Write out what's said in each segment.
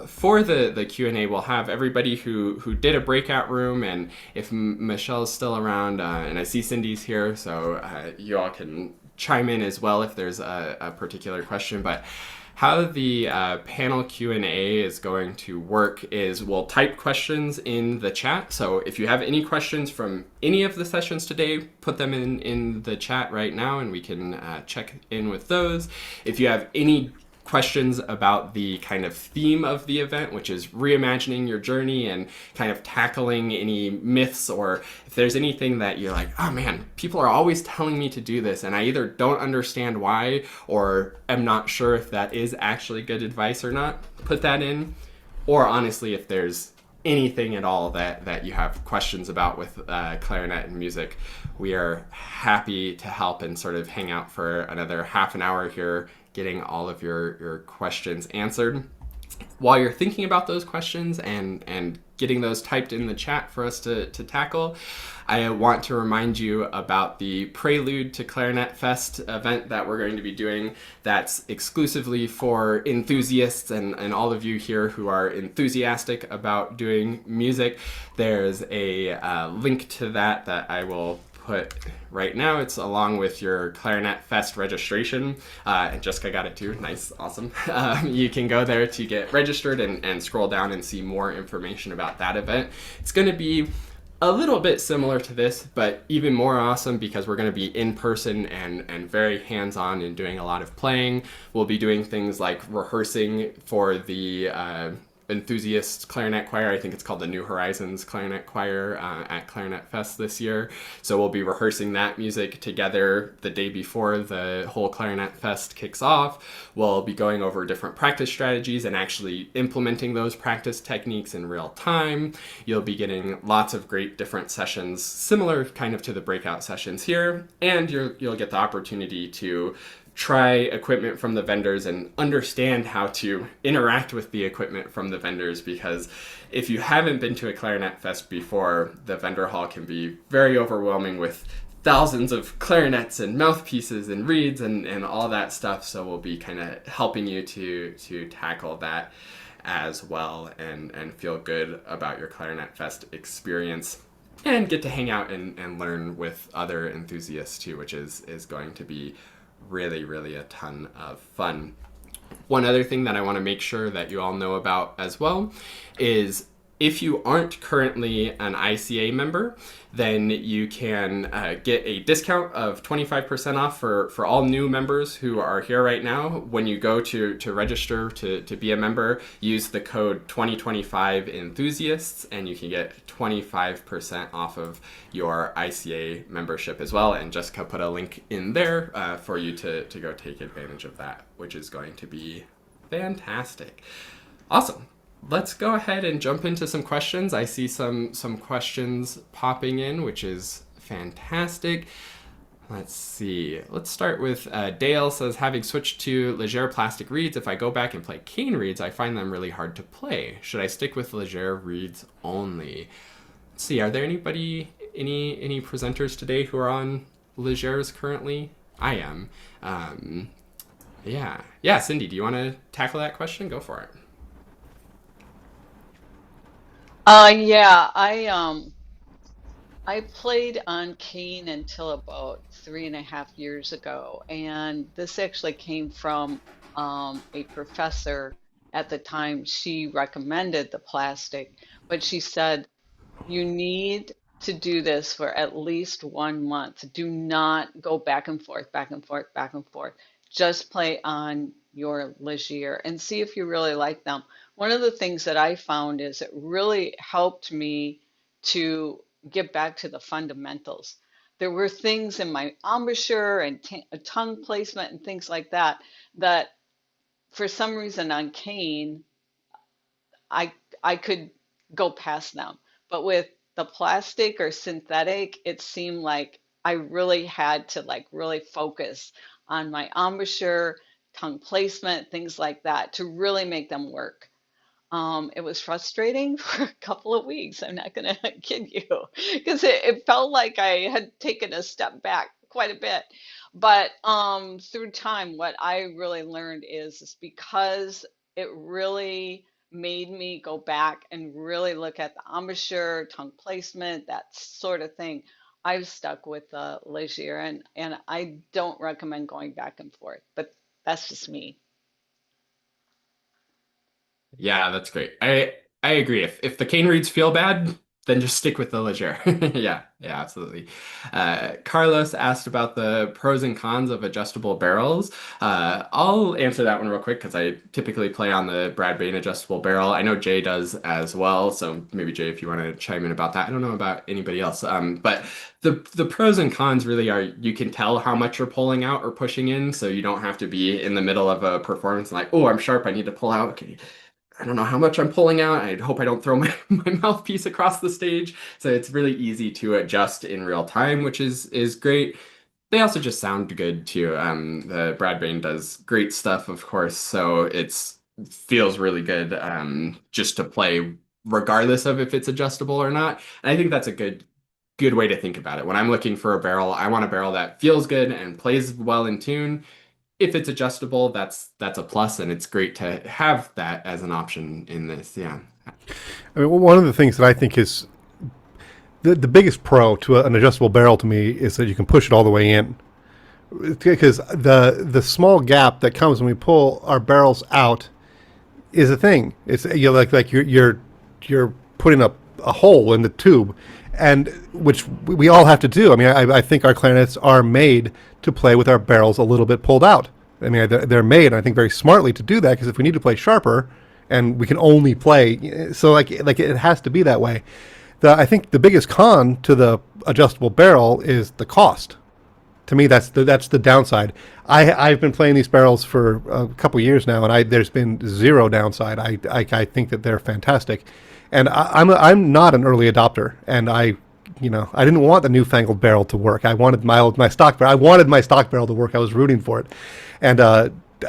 For the Q&A, we'll have everybody who did a breakout room, and if Michelle's still around, and I see Cindy's here, so you all can chime in as well if there's a particular question. But how the panel Q&A is going to work is we'll type questions in the chat. So if you have any questions from any of the sessions today, put them in the chat right now and we can check in with those. If you have any questions about the kind of theme of the event, which is reimagining your journey and kind of tackling any myths, or if there's anything that you're like, oh man, people are always telling me to do this and I either don't understand why or am not sure if that is actually good advice or not, put that in. Or honestly, if there's anything at all that you have questions about with clarinet and music, we are happy to help and sort of hang out for another half an hour here getting all of your questions answered. While you're thinking about those questions and getting those typed in the chat for us to tackle, I want to remind you about the Prelude to Clarinet Fest event that we're going to be doing that's exclusively for enthusiasts and all of you here who are enthusiastic about doing music. There's a link to that I will put right now. It's along with your Clarinet Fest registration. And Jessica got it too. Nice. Awesome. You can go there to get registered and scroll down and see more information about that event. It's going to be a little bit similar to this, but even more awesome because we're going to be in person and very hands-on and doing a lot of playing. We'll be doing things like rehearsing for the enthusiast clarinet choir. I think it's called the New Horizons Clarinet Choir at Clarinet Fest this year. So we'll be rehearsing that music together the day before the whole Clarinet Fest kicks off. We'll be going over different practice strategies and actually implementing those practice techniques in real time. You'll be getting lots of great different sessions, similar kind of to the breakout sessions here, and you'll get the opportunity to try equipment from the vendors and understand how to interact with the equipment from the vendors, because if you haven't been to a Clarinet Fest before, the vendor hall can be very overwhelming with thousands of clarinets and mouthpieces and reeds and all that stuff. So we'll be kind of helping you to tackle that as well and feel good about your Clarinet Fest experience and get to hang out and learn with other enthusiasts too, which is going to be really a ton of fun. One other thing that I want to make sure that you all know about as well is if you aren't currently an ICA member, then you can get a discount of 25% off for all new members who are here right now. When you go to register to be a member, use the code 2025 enthusiasts and you can get 25% off of your ICA membership as well. And Jessica put a link in there for you to go take advantage of that, which is going to be fantastic. Awesome. Let's go ahead and jump into some questions. I see some questions popping in, which is fantastic. Let's see. Let's start with Dale says, having switched to Leger plastic reeds, if I go back and play cane reeds, I find them really hard to play. Should I stick with Leger reeds only? Let's see. Are there any presenters today who are on Legers currently? I am. Yeah. Cindy, do you want to tackle that question? Go for it. Yeah, I played on cane until about 3.5 years ago, and this actually came from a professor at the time. She recommended the plastic, but she said you need to do this for at least 1 month. Do not go back and forth, back and forth, back and forth. Just play on your Ligier and see if you really like them. One of the things that I found is it really helped me to get back to the fundamentals. There were things in my embouchure and tongue placement and things like that that for some reason on cane I I could go past them. But with the plastic or synthetic, it seemed like I really had to like really focus on my embouchure, tongue placement, things like that to really make them work. It was frustrating for a couple of weeks. I'm not gonna kid you, because it felt like I had taken a step back quite a bit. But through time, what I really learned is because it really made me go back and really look at the embouchure, tongue placement, that sort of thing. I've stuck with the Ligier, and I don't recommend going back and forth, but that's just me. Yeah, that's great. I agree. If the cane reeds feel bad, then just stick with the Leger. Yeah, yeah, absolutely. Carlos asked about the pros and cons of adjustable barrels. I'll answer that one real quick because I typically play on the Brad Bain adjustable barrel. I know Jay does as well, so maybe Jay, if you want to chime in about that. I don't know about anybody else. But the pros and cons really are you can tell how much you're pulling out or pushing in, so you don't have to be in the middle of a performance and like, oh, I'm sharp, I need to pull out. Okay, I don't know how much I'm pulling out. I hope I don't throw my mouthpiece across the stage. So it's really easy to adjust in real time, which is great. They also just sound good too. The Brad Bain does great stuff, of course, so it's feels really good just to play regardless of if it's adjustable or not. And I think that's a good way to think about it. When I'm looking for a barrel, I want a barrel that feels good and plays well in tune. If it's adjustable, that's a plus, and it's great to have that as an option in this. Yeah. I mean, one of the things that I think is the biggest pro to an adjustable barrel to me is that you can push it all the way in. Because the small gap that comes when we pull our barrels out is a thing. It's like you're putting a hole in the tube, and which we all have to do. I mean, I think our clarinets are made to play with our barrels a little bit pulled out. I mean, they're made, I think, very smartly to do that, because if we need to play sharper, and we can only play, so like it has to be that way. I think the biggest con to the adjustable barrel is the cost. To me, that's the downside. I've been playing these barrels for a couple years now, and there's been zero downside. I think that they're fantastic, and I'm not an early adopter, and I didn't want the newfangled barrel to work. I wanted my stock barrel. I wanted my stock barrel to work. I was rooting for it, and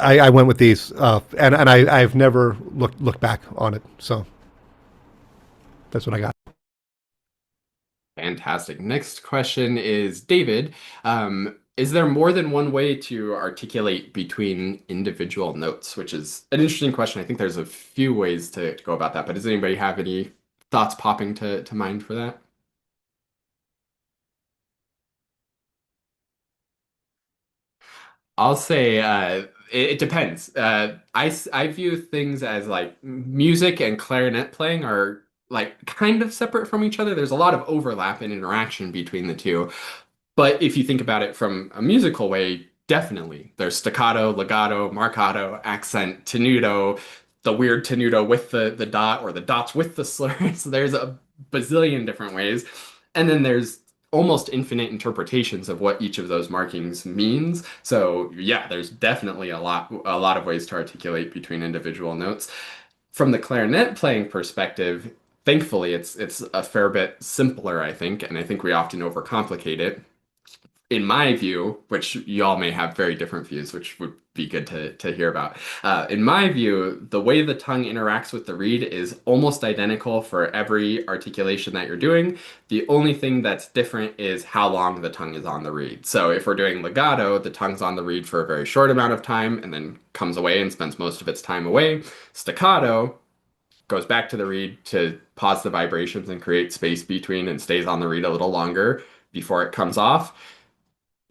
I went with these, and I've never looked back on it. So that's what I got. Fantastic. Next question is David. Is there more than one way to articulate between individual notes? Which is an interesting question. I think there's a few ways to go about that, but does anybody have any thoughts popping to mind for that? I'll say it depends. I view things as like music and clarinet playing are like kind of separate from each other. There's a lot of overlap and interaction between the two. But if you think about it from a musical way, definitely there's staccato, legato, marcato, accent, tenuto, the weird tenuto with the dot or the dots with the slurs. There's a bazillion different ways. And then there's almost infinite interpretations of what each of those markings means. So yeah, there's definitely a lot of ways to articulate between individual notes. From the clarinet playing perspective, thankfully it's a fair bit simpler, I think, and I think we often overcomplicate it in my view, which y'all may have very different views, which would be good to hear about. In my view, the way the tongue interacts with the reed is almost identical for every articulation that you're doing. The only thing that's different is how long the tongue is on the reed. So if we're doing legato, the tongue's on the reed for a very short amount of time and then comes away and spends most of its time away. Staccato goes back to the reed to pause the vibrations and create space between and stays on the reed a little longer before it comes off.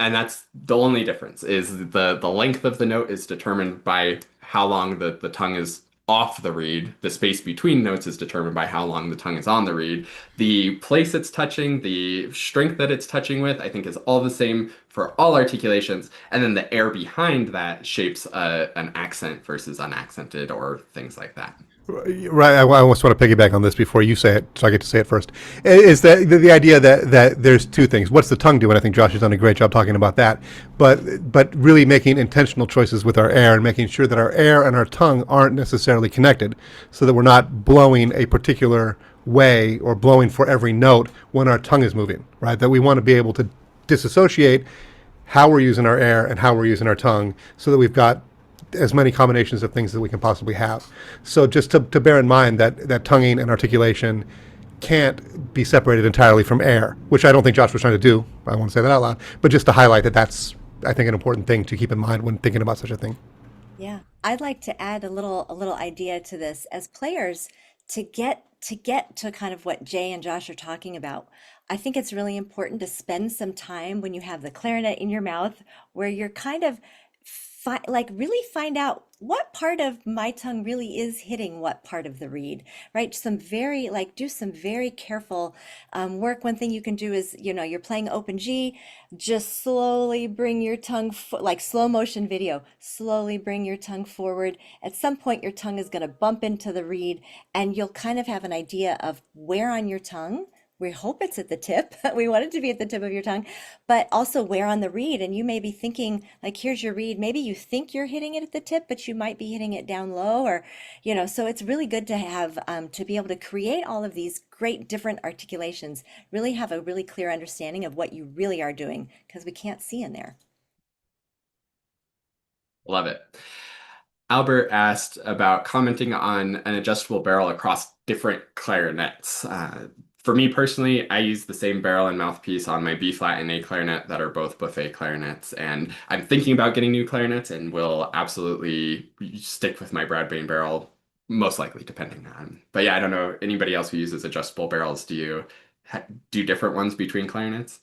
And that's the only difference is the length of the note is determined by how long the tongue is off the reed. The space between notes is determined by how long the tongue is on the reed. The place it's touching, the strength that it's touching with, I think is all the same for all articulations. And then the air behind that shapes an accent versus unaccented or things like that. Right. I almost want to piggyback on this before you say it, so I get to say it first. Is that the idea that there's two things? What's the tongue doing? I think Josh has done a great job talking about that. But really making intentional choices with our air and making sure that our air and our tongue aren't necessarily connected, so that we're not blowing a particular way or blowing for every note when our tongue is moving. Right. That we want to be able to disassociate how we're using our air and how we're using our tongue, so that we've got as many combinations of things that we can possibly have. So just to bear in mind that tonguing and articulation can't be separated entirely from air, which I don't think Josh was trying to do. I want to say that out loud. But just to highlight that's, I think, an important thing to keep in mind when thinking about such a thing. Yeah, I'd like to add a little idea to this as players to get to kind of what Jay and Josh are talking about. I think it's really important to spend some time when you have the clarinet in your mouth where you're kind of like really find out what part of my tongue really is hitting what part of the reed, right? Some very like do some very careful work. One thing you can do is, you're playing open G, just slowly bring your tongue, like slow motion video, slowly bring your tongue forward. At some point, your tongue is going to bump into the reed, and you'll kind of have an idea of where on your tongue. We hope it's at the tip. We want it to be at the tip of your tongue, but also where on the reed. And you may be thinking, like, here's your reed. Maybe you think you're hitting it at the tip, but you might be hitting it down low, or, so it's really good to have, to be able to create all of these great different articulations, really have a really clear understanding of what you really are doing because we can't see in there. Love it. Albert asked about commenting on an adjustable barrel across different clarinets. For me personally, I use the same barrel and mouthpiece on my B flat and A clarinet that are both buffet clarinets, and I'm thinking about getting new clarinets and will absolutely stick with my Bradbane barrel, most likely, depending on. But yeah, I don't know anybody else who uses adjustable barrels. Do you do different ones between clarinets?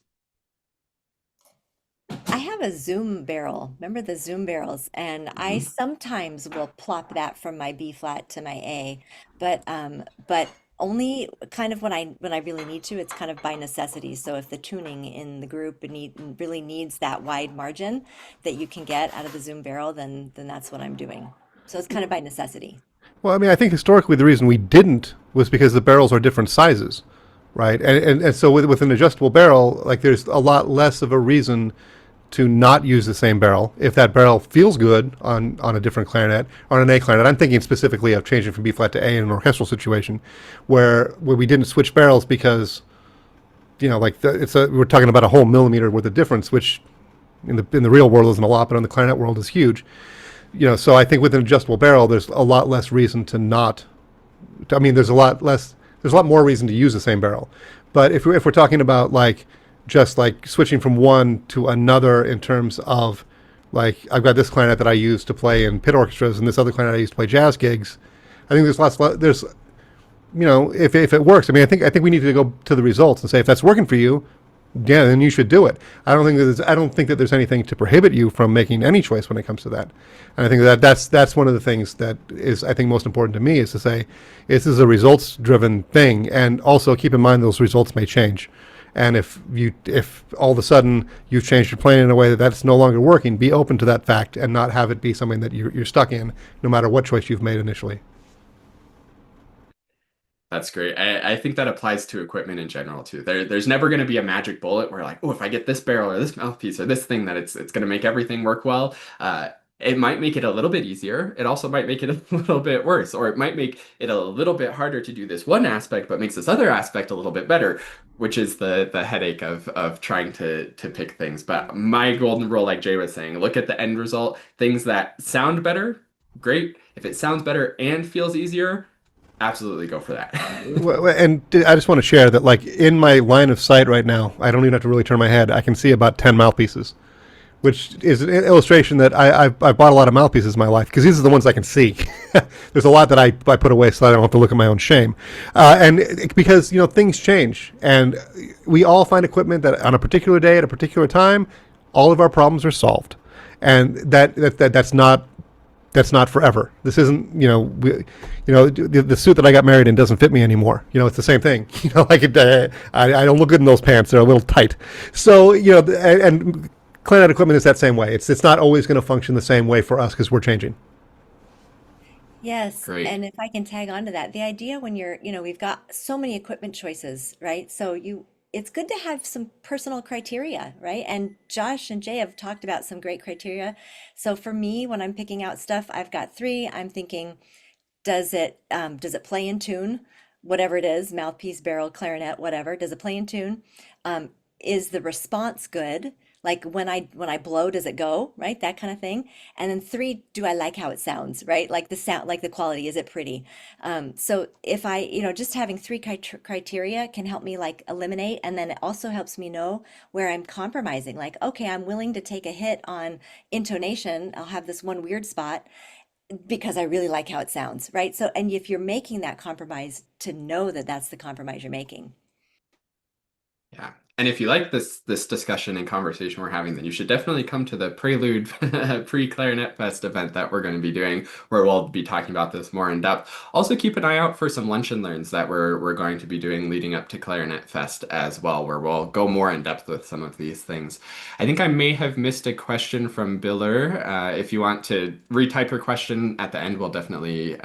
I have a Zoom barrel. Remember the Zoom barrels? And I Mhm. sometimes will plop that from my B flat to my A, but only kind of when I really need to. It's kind of by necessity. So if the tuning in the group really needs that wide margin that you can get out of the Zoom barrel, then that's what I'm doing. So it's kind of by necessity. Well, I mean, I think historically the reason we didn't was because the barrels are different sizes, right? And so with an adjustable barrel, like there's a lot less of a reason to not use the same barrel if that barrel feels good on a different clarinet or on an A clarinet. I'm thinking specifically of changing from B flat to A in an orchestral situation, where we didn't switch barrels because like we're talking about a whole millimeter worth of difference, which in the real world isn't a lot, but in the clarinet world is huge. So I think with an adjustable barrel, there's a lot less reason to not. I mean, there's a lot more reason to use the same barrel. But if we're talking about like just like switching from one to another in terms of like I've got this clarinet that I use to play in pit orchestras and this other clarinet I use to play jazz gigs, I think there's if it works. I mean, I think we need to go to the results and say if that's working for you, yeah, then you should do it. I don't think that there's anything to prohibit you from making any choice when it comes to that. And I think that's one of the things that is I think most important to me is to say this is a results driven thing, and also keep in mind those results may change. And if all of a sudden you've changed your plan in a way that's no longer working, be open to that fact and not have it be something that you're stuck in, no matter what choice you've made initially. That's great. I think that applies to equipment in general too. There's never going to be a magic bullet where like, oh, if I get this barrel or this mouthpiece or this thing, that it's going to make everything work well. It might make it a little bit easier. It also might make it a little bit worse, or it might make it a little bit harder to do this one aspect, but makes this other aspect a little bit better, which is the headache of trying to pick things. But my golden rule, like Jay was saying, look at the end result. Things that sound better, great. If it sounds better and feels easier, absolutely go for that. And I just want to share that, like in my line of sight right now, I don't even have to really turn my head. I can see about 10 mouthpieces, which is an illustration that I've bought a lot of mouthpieces in my life because these are the ones I can see. There's a lot that I put away so I don't have to look at my own shame. Because, things change. And we all find equipment that on a particular day at a particular time, all of our problems are solved. And that's not forever. This isn't, the suit that I got married in doesn't fit me anymore. It's the same thing. I don't look good in those pants. They're a little tight. So, and clarinet equipment is that same way. It's not always going to function the same way for us because we're changing. Yes, Great. and if I can tag on to that, the idea when we've got so many equipment choices, right? It's good to have some personal criteria, right? And Josh and Jay have talked about some great criteria. So for me, when I'm picking out stuff, I've got three. I'm thinking, does it play in tune? Whatever it is, mouthpiece, barrel, clarinet, whatever. Does it play in tune? is the response good? Like when I blow, does it go, right? That kind of thing. And then three, do I like how it sounds, right? Like the sound, like the quality, is it pretty? So if I, just having three criteria can help me like eliminate, and then it also helps me know where I'm compromising. Like, okay, I'm willing to take a hit on intonation. I'll have this one weird spot because I really like how it sounds, right? So, and if you're making that compromise, to know that that's the compromise you're making. Yeah. And if you like this discussion and conversation we're having, then you should definitely come to the Prelude Pre-Clarinet Fest event that we're going to be doing, where we'll be talking about this more in depth. Also, keep an eye out for some lunch and learns that we're going to be doing leading up to Clarinet Fest as well, where we'll go more in depth with some of these things. I think I may have missed a question from Biller. If you want to retype your question at the end, we'll definitely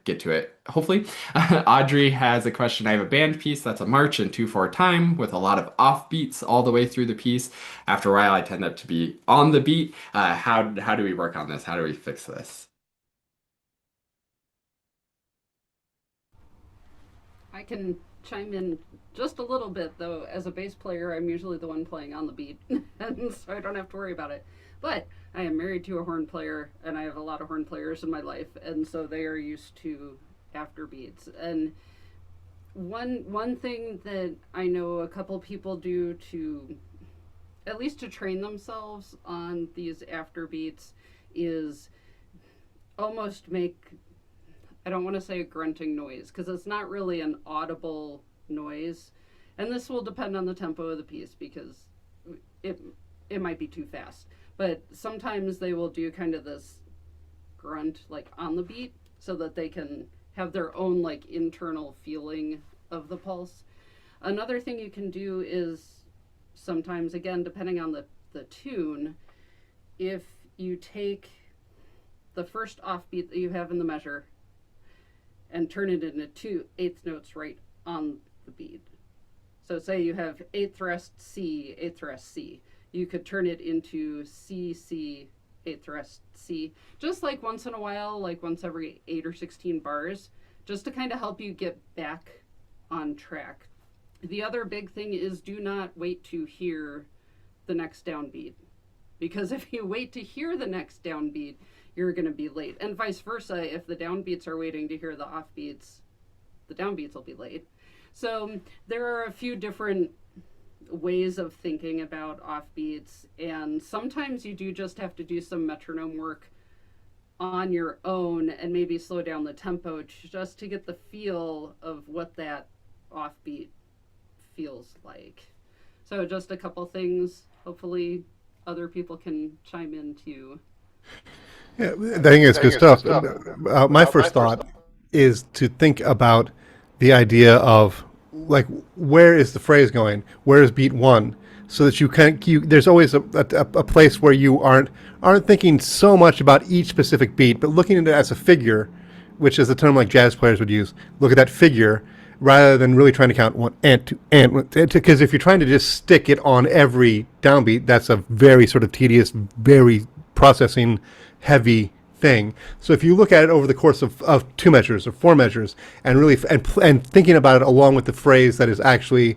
get to it. Hopefully. Audrey has a question. I have a band piece that's a march in 2/4 time with a lot of offbeats all the way through the piece. After a while, I tend to be on the beat. How do we work on this? How do we fix this? I can chime in just a little bit, though. As a bass player, I'm usually the one playing on the beat, and so I don't have to worry about it. But I am married to a horn player, and I have a lot of horn players in my life, and so they are used to after beats. And one thing that I know a couple people do to at least to train themselves on these after beats is almost make, I don't want to say a grunting noise because it's not really an audible noise. And this will depend on the tempo of the piece because it it might be too fast. But sometimes they will do kind of this grunt like on the beat so that they can have their own like internal feeling of the pulse. Another thing you can do is sometimes, again, depending on the tune, if you take the first offbeat that you have in the measure and turn it into 2/8 notes right on the beat. So say you have 8th rest C, 8th rest C. You could turn it into C, C, 8th rest C, just like once in a while, like once every 8 or 16 bars, just to kind of help you get back on track. The other big thing is do not wait to hear the next downbeat, because if you wait to hear the next downbeat, you're going to be late. And vice versa, if the downbeats are waiting to hear the offbeats, the downbeats will be late. So there are a few different ways of thinking about offbeats, and sometimes you do just have to do some metronome work on your own and maybe slow down the tempo just to get the feel of what that offbeat feels like. So just a couple things. Hopefully other people can chime in too. Yeah, I think it's good stuff. My first thought is to think about the idea of like where is the phrase going? Where is beat one? So that there's always a place where you aren't thinking so much about each specific beat, but looking at it as a figure, which is a term like jazz players would use. Look at that figure rather than really trying to count one and two and, because if you're trying to just stick it on every downbeat, that's a very sort of tedious, very processing heavy thing. So if you look at it over the course of 2 measures or 4 measures and really and thinking about it along with the phrase that is actually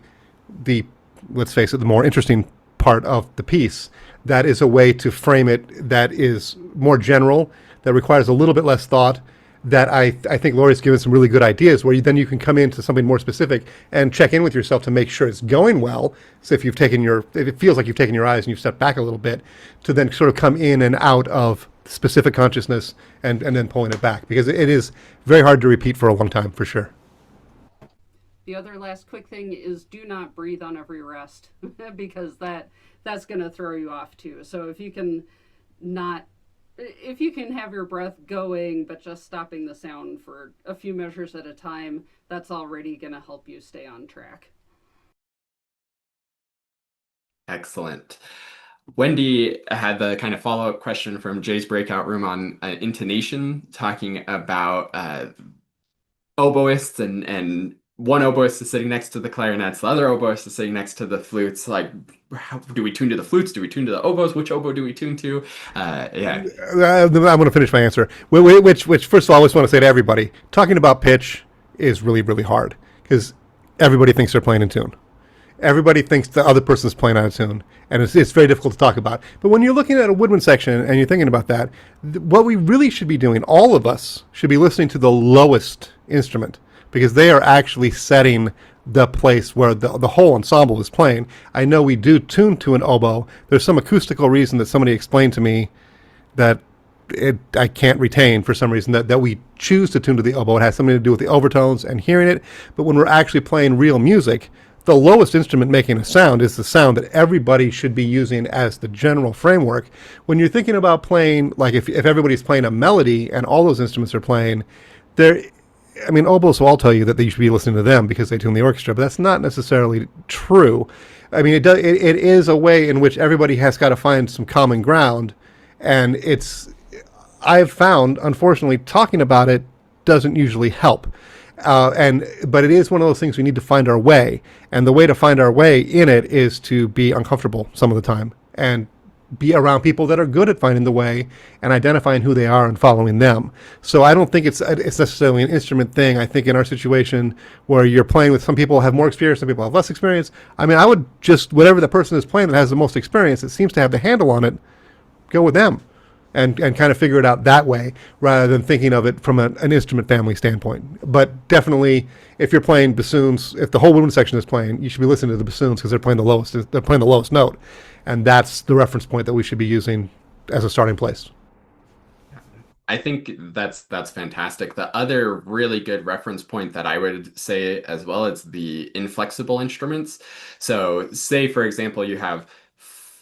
the, let's face it, the more interesting part of the piece, that is a way to frame it that is more general, that requires a little bit less thought, that I think Lori's given some really good ideas where then you can come into something more specific and check in with yourself to make sure it's going well. So if it feels like you've taken your eyes and you've stepped back a little bit, to then sort of come in and out of specific consciousness and then pulling it back, because it is very hard to repeat for a long time for sure. The other last quick thing is do not breathe on every rest because that's going to throw you off too. So if you can have your breath going but just stopping the sound for a few measures at a time, that's already going to help you stay on track. Excellent. Wendy had the kind of follow-up question from Jay's breakout room on intonation, talking about oboists and one oboist is sitting next to the clarinets, the other oboist is sitting next to the flutes. Like, how do we tune to the flutes? Do we tune to the oboes? Which oboe do we tune to? Yeah. I'm going to finish my answer. Which first of all, I just want to say to everybody, talking about pitch is really, really hard because everybody thinks they're playing in tune. everybody thinks the other person's playing out of tune, and it's very difficult to talk about. But when you're looking at a woodwind section and you're thinking about that, what we really should be doing, all of us should be listening to the lowest instrument, because they are actually setting the place where the whole ensemble is playing. I know we do tune to an oboe. There's some acoustical reason that somebody explained to me that I can't retain for some reason, that we choose to tune to the oboe. It has something to do with the overtones and hearing it. But when we're actually playing real music, the lowest instrument making a sound is the sound that everybody should be using as the general framework. When you're thinking about playing, like if everybody's playing a melody and all those instruments are playing, there, I mean, oboes will all tell you that you should be listening to them because they tune the orchestra, but that's not necessarily true. I mean, it is a way in which everybody has got to find some common ground, and I've found, unfortunately, talking about it doesn't usually help. But it is one of those things we need to find our way, and the way to find our way in it is to be uncomfortable some of the time and be around people that are good at finding the way and identifying who they are and following them. So I don't think it's necessarily an instrument thing. I think in our situation where you're playing with some people have more experience, some people have less experience. I mean, I would just, whatever the person is playing that has the most experience, that seems to have the handle on it, go with them. And kind of figure it out that way rather than thinking of it from an instrument family standpoint. But definitely, if you're playing bassoons, if the whole woodwind section is playing, you should be listening to the bassoons because they're playing the lowest note, and that's the reference point that we should be using as a starting place. I think that's fantastic. The other really good reference point that I would say as well is the inflexible instruments. So say, for example, you have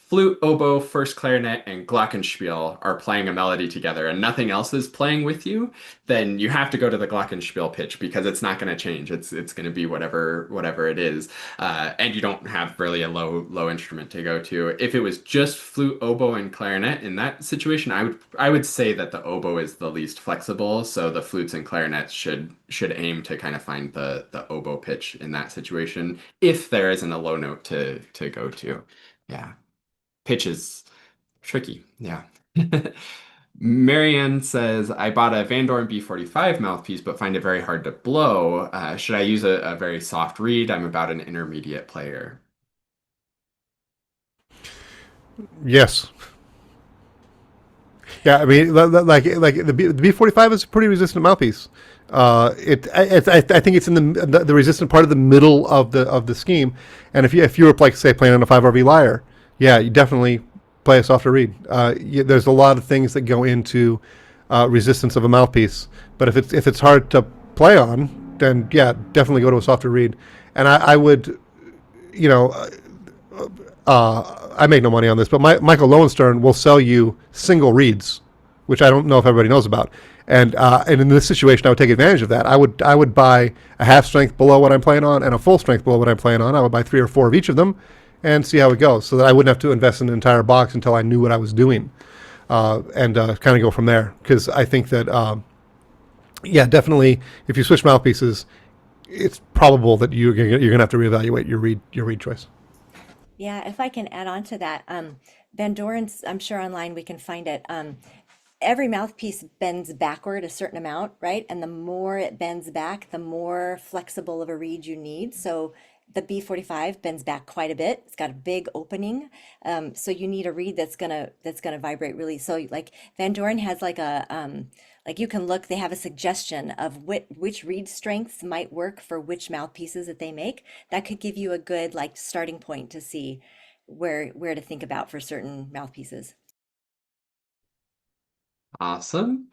flute, oboe, first clarinet, and glockenspiel are playing a melody together and nothing else is playing with you, then you have to go to the glockenspiel pitch because it's not going to change. It's going to be whatever it is. And you don't have really a low instrument to go to. If it was just flute, oboe, and clarinet in that situation, I would say that the oboe is the least flexible. So the flutes and clarinets should aim to kind of find the oboe pitch in that situation if there isn't a low note to go to. Yeah. Pitch is tricky. Yeah. Marianne says, I bought a Van Doren B45 mouthpiece, but find it very hard to blow. Should I use a very soft reed? I'm about an intermediate player. Yes. Yeah, I mean, like the B45 is a pretty resistant mouthpiece. I think it's in the resistant part of the middle of the scheme. And if you were like say playing on a 5RV lyre, yeah, you definitely play a softer reed. There's a lot of things that go into resistance of a mouthpiece. But if it's hard to play on, then yeah, definitely go to a softer reed. And I would, you know, I make no money on this, but Michael Lowenstern will sell you single reeds, which I don't know if everybody knows about. And in this situation, I would take advantage of that. I would buy a half strength below what I'm playing on and a full strength below what I'm playing on. I would buy 3 or 4 of each of them and see how it goes, so that I wouldn't have to invest in an entire box until I knew what I was doing, and kind of go from there. Because I think that, yeah, definitely, if you switch mouthpieces, it's probable that you're gonna have to reevaluate your reed choice. Yeah, if I can add on to that, Van Doren's, I'm sure online we can find it. Every mouthpiece bends backward a certain amount, right? And the more it bends back, the more flexible of a reed you need. So the B45 bends back quite a bit. It's got a big opening. So you need a reed that's gonna vibrate really. So like Van Doren has like you can look, they have a suggestion of which reed strengths might work for which mouthpieces that they make. That could give you a good like starting point to see where to think about for certain mouthpieces. Awesome.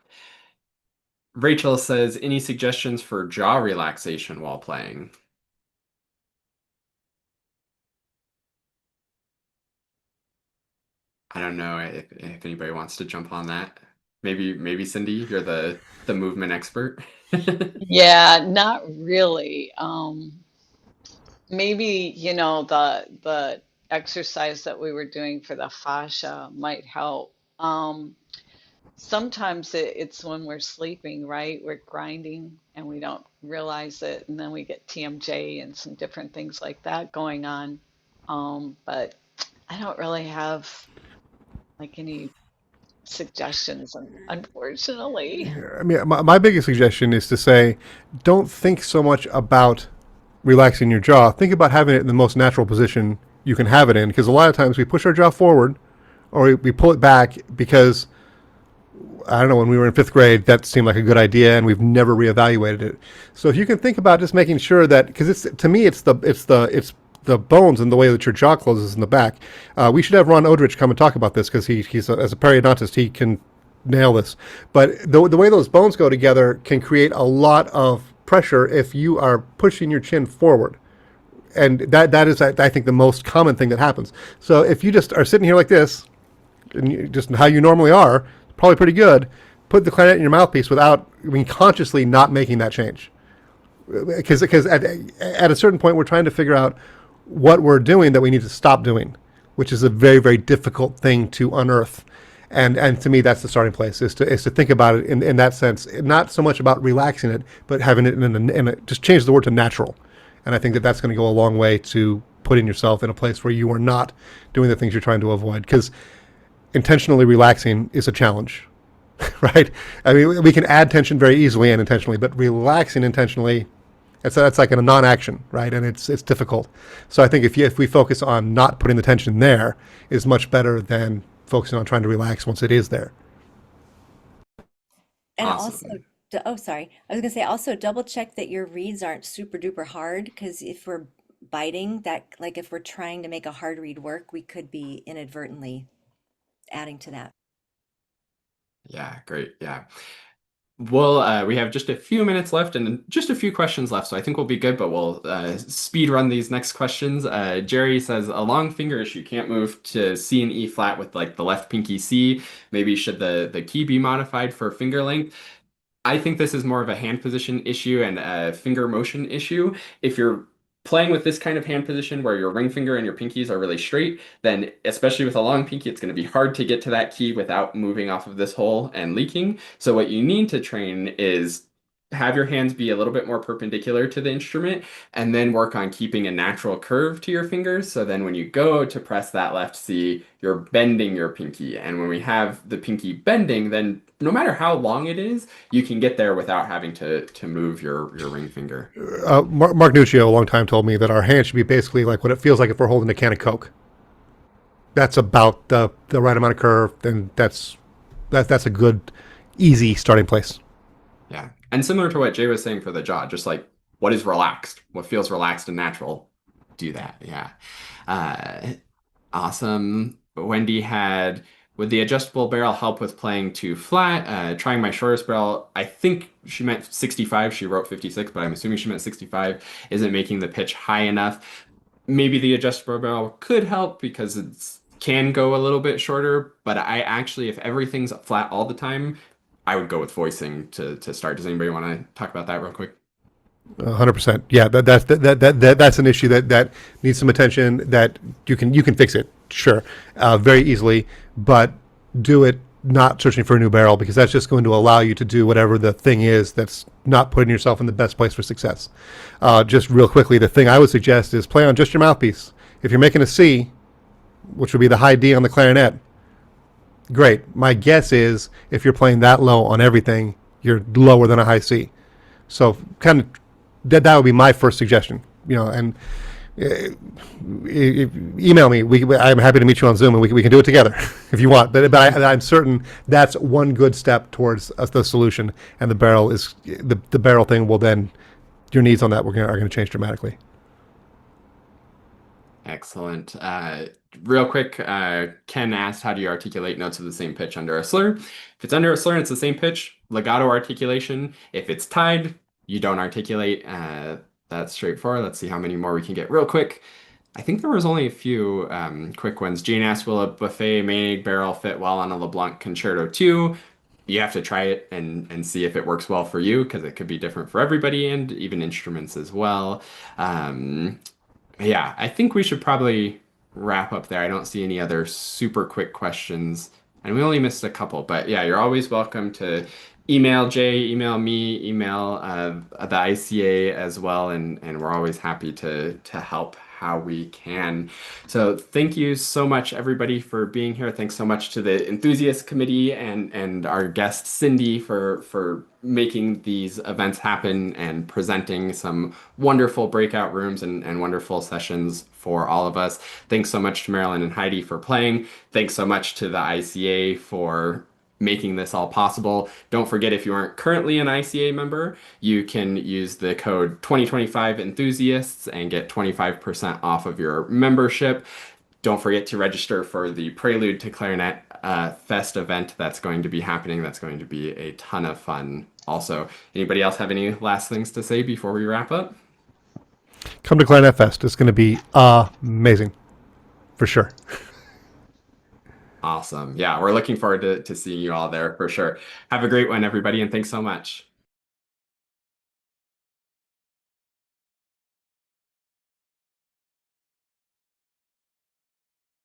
Rachel says, any suggestions for jaw relaxation while playing? I don't know if anybody wants to jump on that. Maybe Cindy, you're the movement expert. Yeah, not really. Maybe, the exercise that we were doing for the fascia might help. Sometimes it's when we're sleeping, right? We're grinding and we don't realize it, and then we get TMJ and some different things like that going on. But I don't really have like any suggestions, unfortunately. I mean, my biggest suggestion is to say, don't think so much about relaxing your jaw, think about having it in the most natural position you can have it in. Because a lot of times we push our jaw forward or we pull it back because, I don't know, when we were in fifth grade, that seemed like a good idea, and we've never reevaluated it. So if you can think about just making sure that, because it's, to me, it's the bones and the way that your jaw closes in the back. We should have Ron Odrich come and talk about this because as a periodontist, he can nail this. But the way those bones go together can create a lot of pressure if you are pushing your chin forward. And that is, I think, the most common thing that happens. So if you just are sitting here like this, and just how you normally are, probably pretty good, put the clarinet in your mouthpiece without, consciously not making that change. Because at a certain point, we're trying to figure out what we're doing that we need to stop doing, which is a very, very difficult thing to unearth. And to me, that's the starting place, is to think about it in that sense, not so much about relaxing it, but having it just change the word to natural. And I think that that's going to go a long way to putting yourself in a place where you are not doing the things you're trying to avoid. Because intentionally relaxing is a challenge, right? I mean, we can add tension very easily and intentionally, but relaxing intentionally, that's like a non-action, right? And it's difficult. So I think if we focus on not putting the tension there, is much better than focusing on trying to relax once it is there. And also, Awesome. oh, sorry. I was gonna say also double check that your reads aren't super duper hard, because if we're biting that, like if we're trying to make a hard read work, we could be inadvertently adding to that. Yeah, great. Yeah. Well, we have just a few minutes left and just a few questions left, so I think we'll be good, but we'll speed run these next questions. Jerry says, a long finger issue, can't move to C and E flat with like the left pinky C. Maybe should the key be modified for finger length? I think this is more of a hand position issue and a finger motion issue. If you're playing with this kind of hand position where your ring finger and your pinkies are really straight, then especially with a long pinky, it's going to be hard to get to that key without moving off of this hole and leaking. So what you need to train is have your hands be a little bit more perpendicular to the instrument and then work on keeping a natural curve to your fingers. So then when you go to press that left C, you're bending your pinky. And when we have the pinky bending, then no matter how long it is, you can get there without having to move your ring finger. Mark Nuccio a long time told me that our hand should be basically like what it feels like if we're holding a can of Coke. That's about the right amount of curve, and that's a good, easy starting place. Yeah. And similar to what Jay was saying for the jaw, just like what is relaxed, what feels relaxed and natural, do that. Yeah. Uh, awesome. Wendy had, would the adjustable barrel help with playing too flat? Trying my shortest barrel, I think she meant 65. She wrote 56, but I'm assuming she meant 65. Isn't making the pitch high enough. Maybe the adjustable barrel could help because it can go a little bit shorter, but I actually, if everything's flat all the time, I would go with voicing to start. Does anybody want to talk about that real quick? 100%. Yeah, that's an issue that needs some attention. That you can fix it, sure, very easily, but do it not searching for a new barrel, because that's just going to allow you to do whatever the thing is that's not putting yourself in the best place for success. Just real quickly, the thing I would suggest is play on just your mouthpiece. If you're making a C, which would be the high D on the clarinet, great. My guess is if you're playing that low on everything, you're lower than a high C. So kind of that would be my first suggestion. And email me. I'm happy to meet you on Zoom, and we can do it together if you want. But I'm certain that's one good step towards the solution. And the barrel thing will then, your needs on that are going to change dramatically. Excellent. Real quick, Ken asked, how do you articulate notes of the same pitch under a slur? If it's under a slur and it's the same pitch, legato articulation. If it's tied, you don't articulate. That's straightforward. Let's see how many more we can get real quick. I think there was only a few quick ones. Jane asked, will a buffet main barrel fit well on a LeBlanc Concerto 2? You have to try it and see if it works well for you, because it could be different for everybody and even instruments as well. Yeah, I think we should probably wrap up there. I don't see any other super quick questions, and we only missed a couple. But yeah, you're always welcome to email Jay, email me, email the ICA as well, and we're always happy to help how we can. So thank you so much, everybody, for being here. Thanks so much to the enthusiast committee and our guest Cindy for making these events happen and presenting some wonderful breakout rooms and wonderful sessions for all of us. Thanks so much to Marilyn and Heidi for playing. Thanks so much to the ICA for making this all possible. Don't forget, if you aren't currently an ICA member, you can use the code 2025 enthusiasts and get 25% off of your membership. Don't forget to register for the Prelude to Clarinet Fest event that's going to be happening. That's going to be a ton of fun. Also, anybody else have any last things to say before we wrap up? Come to Clarinet Fest. It's going to be amazing, for sure. Awesome. Yeah, we're looking forward to seeing you all there for sure. Have a great one, everybody, and thanks so much.